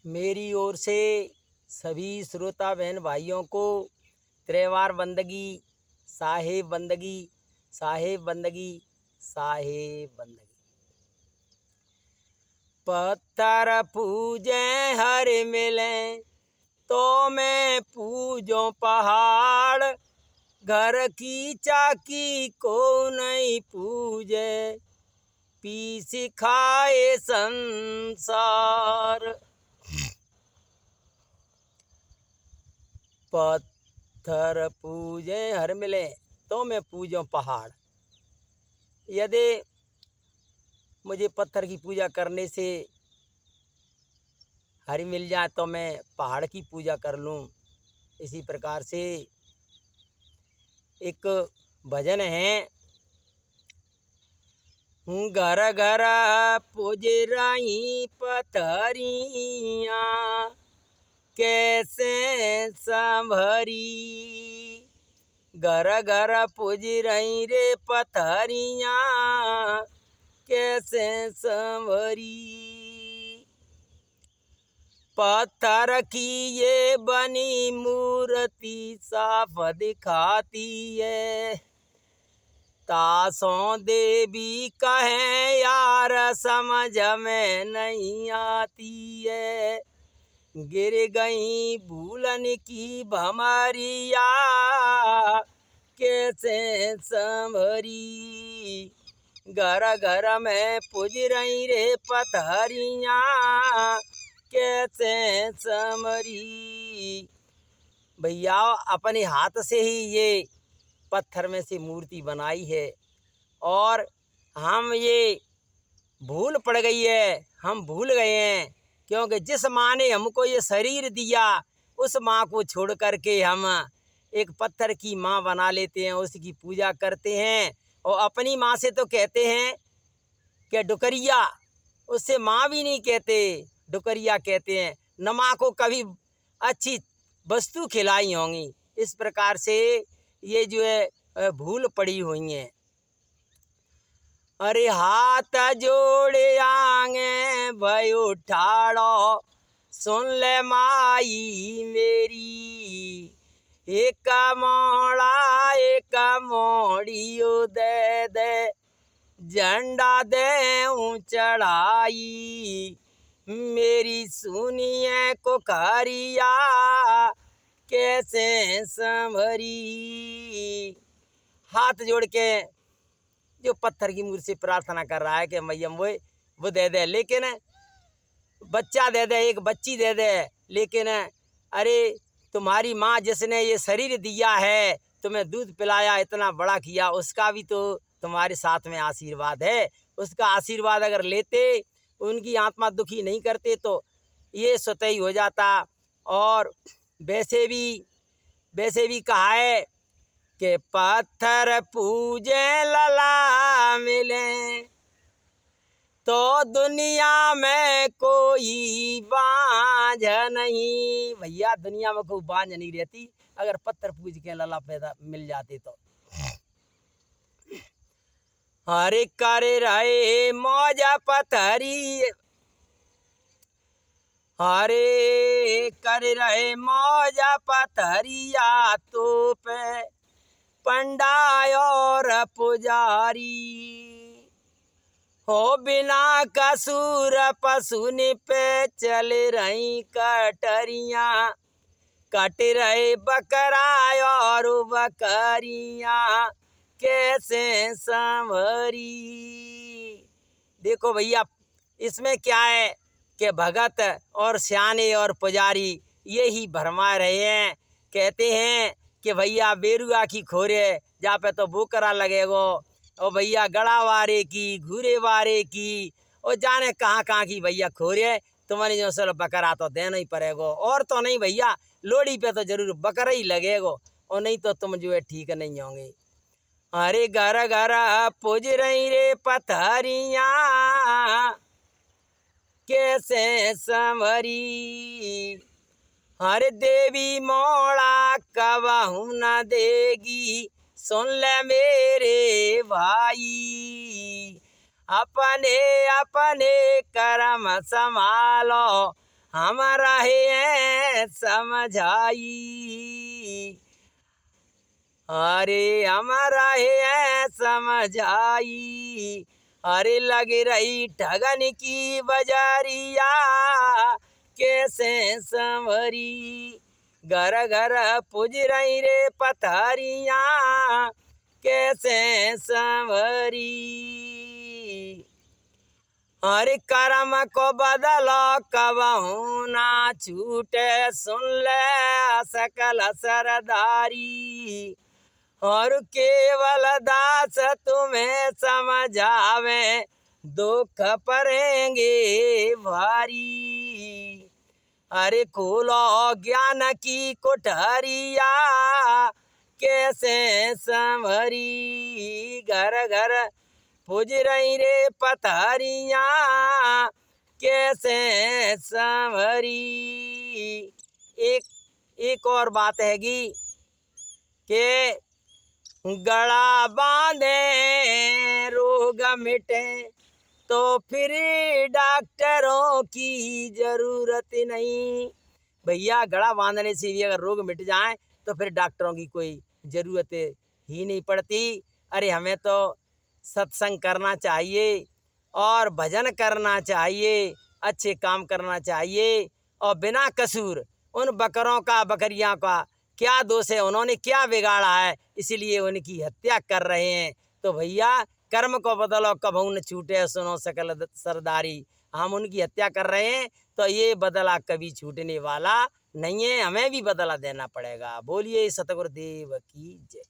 मेरी ओर से सभी श्रोता बहन भाइयों को त्रिवार बंदगी, साहेब बंदगी, साहेब बंदगी, साहेब बंदगी। पत्थर पूजे हर मिले तो मैं पूजो पहाड़, घर की चाकी को नहीं पूजे, पी सिखाए संसार। पत्थर पूजे हर मिले तो मैं पूजो पहाड़। यदि मुझे पत्थर की पूजा करने से हरि मिल जाए तो मैं पहाड़ की पूजा कर लूं। इसी प्रकार से एक भजन है, घर घर पुजराई पथरिया, कैसे संभरी। घर घर पुज रही रे पथरिया, कैसे संभरी। पत्थर की ये बनी मूर्ति साफ दिखाती है, तासों देवी कहे यार समझ में नहीं आती है। गिर गई भूलन की भमरिया, कैसे संभरी। घर घर में पूज रही रे पथरिया, कैसे संभरी। भैया अपने हाथ से ही ये पत्थर में से मूर्ति बनाई है और हम ये भूल पड़ गई है, हम भूल गए हैं, क्योंकि जिस माँ ने हमको ये शरीर दिया उस माँ को छोड़ करके हम एक पत्थर की माँ बना लेते हैं, उसकी पूजा करते हैं। और अपनी माँ से तो कहते हैं कि डुकरिया, उससे माँ भी नहीं कहते, डुकरिया कहते हैं। न माँ को कभी अच्छी वस्तु खिलाई होंगी। इस प्रकार से ये जो है भूल पड़ी हुई हैं। अरे हाथ जोड़े आंगे भाई उठाड़ो, सुन ले माई मेरी। एक मोड़ा एक मोड़ियो दे दे, झंडा दे चढ़ाई। मेरी सुनिए को कारिया, कैसे संभरी। हाथ जोड़ के जो पत्थर की मूर्ति से प्रार्थना कर रहा है कि मैया वो दे दे, लेकिन बच्चा दे दे, एक बच्ची दे दे, लेकिन अरे तुम्हारी माँ जिसने ये शरीर दिया है, तुम्हें दूध पिलाया, इतना बड़ा किया, उसका भी तो तुम्हारे साथ में आशीर्वाद है। उसका आशीर्वाद अगर लेते, उनकी आत्मा दुखी नहीं करते तो ये स्वतः ही हो जाता। और वैसे भी कहा है कि पत्थर पूजे लला मिले तो दुनिया में कोई बांझ नहीं। भैया दुनिया में कोई बांझ नहीं रहती अगर पत्थर पूज के लला पैदा मिल जाते तो। हरे करे रहे मौजा पत्थरी, हरे करे रहे मौजा पत्थरिया, तो पे पंडा और पुजारी। हो बिना कसूर पशुन पे चल रही कटरिया, कट रहे बकरा और बकरिया, कैसे संभरी। देखो भैया इसमें क्या है कि भगत और सियाने और पुजारी यही भरमा रहे हैं। कहते हैं कि भैया बेरुआ की खोरे जा पे तो बोकरा लगेगो, और भैया गड़ा वारे की, घूरे वारे की, और जाने कहाँ कहाँ की भैया खोरे, तुम्हारी जो सर बकरा तो देना ही पड़ेगो। और तो नहीं भैया लोड़ी पे तो जरूर बकरा ही लगेगो, और नहीं तो तुम जो है ठीक नहीं होंगे। अरे घर घर पूज रही रे पथरिया, कैसे संभरी। हर देवी मोड़ा कबहू न देगी, सुन ले मेरे भाई। अपने अपने कर्म संभालो, हमारा है समझाई। अरे हमारा है समझाई, अरे लग रही ठगन की बजारिया, कैसे संवरी। घर घर पुज रही रे पथारिया, कैसे संवरी। हरि कर्म को बदलो कबहू ना छूटे, सुन ले सकल सरदारी। और केवल दास तुम्हें समझावे, दुख पड़ेंगे भारी। अरे खोलो ज्ञान की कोठरिया, कैसे संभरी। घर घर पुज रही रे पथारिया, कैसे संभरी। एक और बात हैगी कि गला बांधे रोग मिटे, तो फिर डॉक्टरों की जरूरत नहीं। भैया गला बांधने से भी अगर रोग मिट जाए तो फिर डॉक्टरों की कोई जरूरत ही नहीं पड़ती। अरे हमें तो सत्संग करना चाहिए और भजन करना चाहिए, अच्छे काम करना चाहिए। और बिना कसूर उन बकरों का बकरियां का क्या दोष है, उन्होंने क्या बिगाड़ा है, इसलिए उनकी हत्या कर रहे हैं। तो भैया कर्म को बदलो कभू न छूटे, सुनो सकल सरदारी। हम उनकी हत्या कर रहे हैं तो ये बदला कभी छूटने वाला नहीं है, हमें भी बदला देना पड़ेगा। बोलिए सतगुरुदेव की जय।